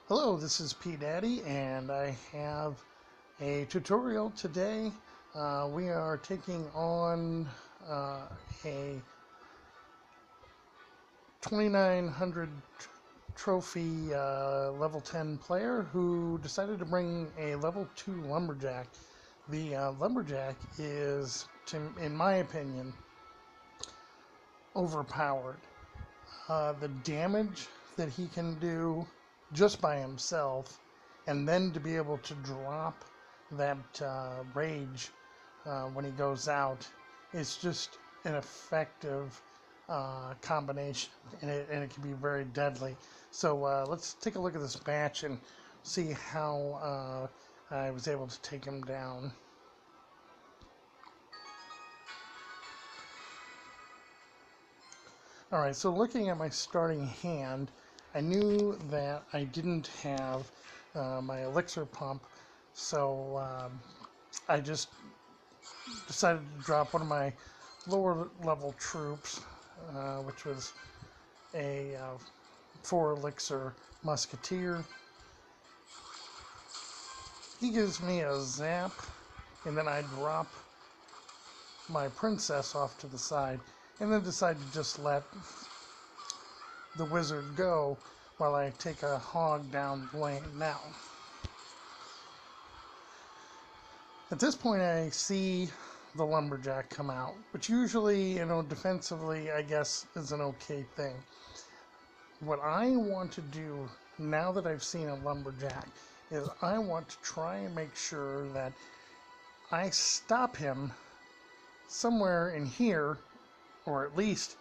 Hello, this is P Daddy, and I have a tutorial today. We are taking on a 2900 trophy level 10 player who decided to bring a level 2 Lumberjack. The Lumberjack is, in my opinion, overpowered. The damage that he can do just by himself, and then to be able to drop that rage when he goes out, is just an effective combination, and it can be very deadly. So let's take a look at this match and see how I was able to take him down. Alright, so looking at my starting hand, I knew that I didn't have my elixir pump, so I just decided to drop one of my lower level troops, which was a 4 elixir musketeer. He gives me a zap, and then I drop my princess off to the side, and then decide to just let the wizard go while I take a hog down the lane. Now, at this point I see the Lumberjack come out, which usually, defensively, I guess is an okay thing. What I want to do now that I've seen a Lumberjack is I want to try and make sure that I stop him somewhere in here, or at least,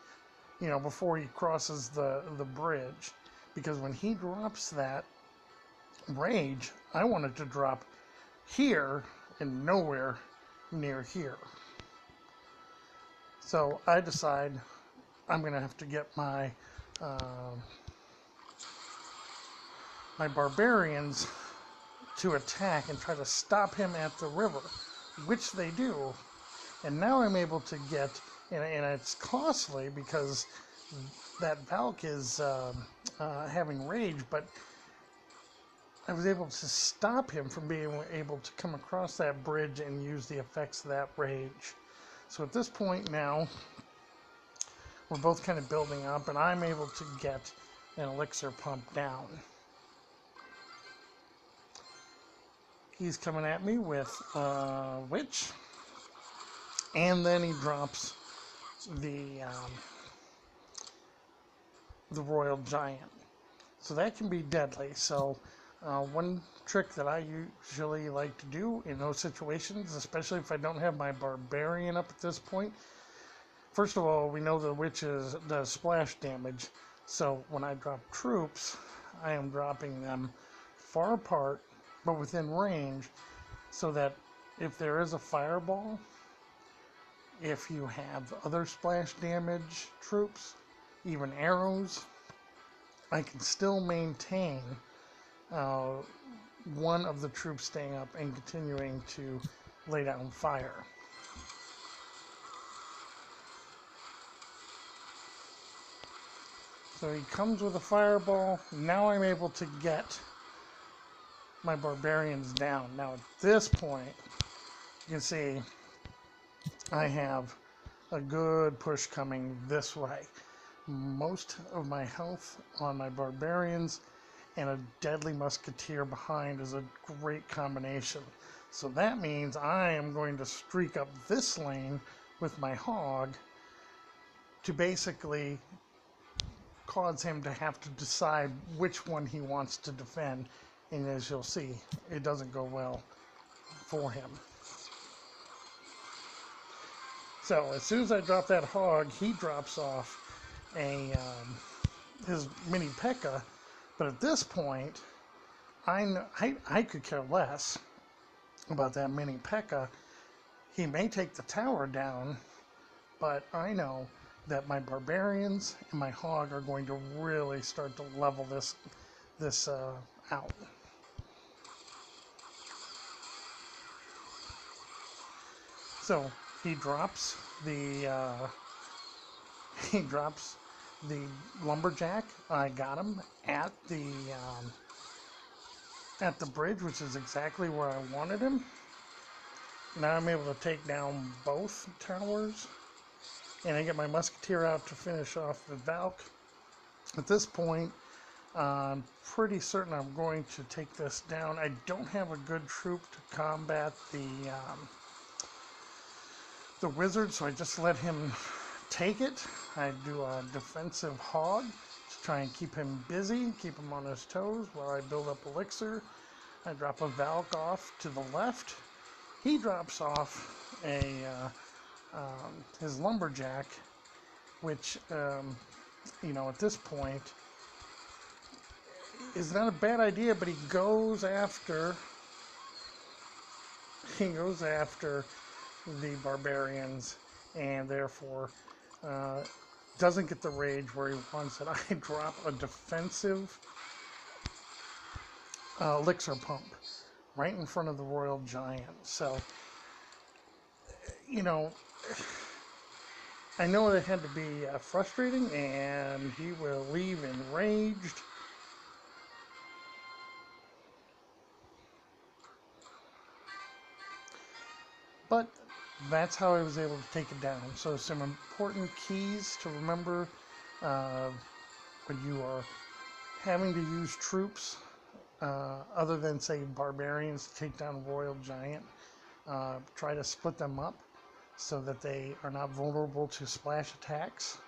before he crosses the bridge, because when he drops that rage, I want it to drop here and nowhere near here. So I decide I'm going to have to get my my barbarians to attack and try to stop him at the river, which they do. And now I'm able to get, and it's costly because that Valk is having rage, but I was able to stop him from being able to come across that bridge and use the effects of that rage. So at this point now, we're both kind of building up, and I'm able to get an elixir pump down. He's coming at me with Witch, and then he drops the Royal Giant. So that can be deadly. So one trick that I usually like to do in those situations, especially if I don't have my Barbarian up at this point, first of all, we know the Witch does splash damage. So when I drop troops, I am dropping them far apart, but within range, so that if there is a fireball, if you have other splash damage troops, even arrows, I can still maintain one of the troops staying up and continuing to lay down fire. So he comes with a fireball. Now I'm able to get my barbarians down. Now at this point, you can see I have a good push coming this way. Most of my health on my barbarians and a deadly musketeer behind is a great combination. So that means I am going to streak up this lane with my hog to basically cause him to have to decide which one he wants to defend. And as you'll see, it doesn't go well for him. So as soon as I drop that hog, he drops off his mini P.E.K.K.A. But at this point, I could care less about that mini P.E.K.K.A. He may take the tower down, but I know that my barbarians and my hog are going to really start to level this out. So he drops the Lumberjack. I got him at the at the bridge, which is exactly where I wanted him. Now I'm able to take down both towers, and I get my musketeer out to finish off the Valk. At this point, I'm pretty certain I'm going to take this down. I don't have a good troop to combat the wizard, so I just let him take it. I do a defensive hog to try and keep him busy, keep him on his toes while I build up elixir. I drop a Valk off to the left. He drops off his Lumberjack, which, at this point is not a bad idea, but he goes after the barbarians, and therefore doesn't get the rage where he wants it. I drop a defensive elixir pump right in front of the Royal Giant. So, I know it had to be frustrating, and he will leave enraged. But that's how I was able to take it down. So some important keys to remember when you are having to use troops other than, say, barbarians to take down Royal Giant. Try to split them up so that they are not vulnerable to splash attacks.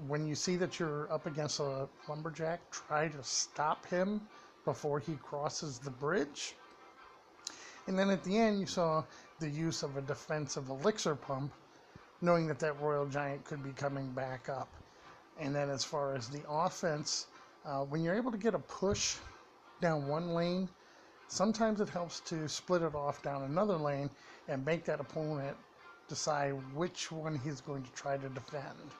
When you see that you're up against a Lumberjack, try to stop him before he crosses the bridge. And then at the end, you saw the use of a defensive elixir pump, knowing that that Royal Giant could be coming back up. And then as far as the offense, when you're able to get a push down one lane, sometimes it helps to split it off down another lane and make that opponent decide which one he's going to try to defend.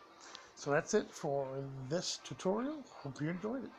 So that's it for this tutorial. Hope you enjoyed it.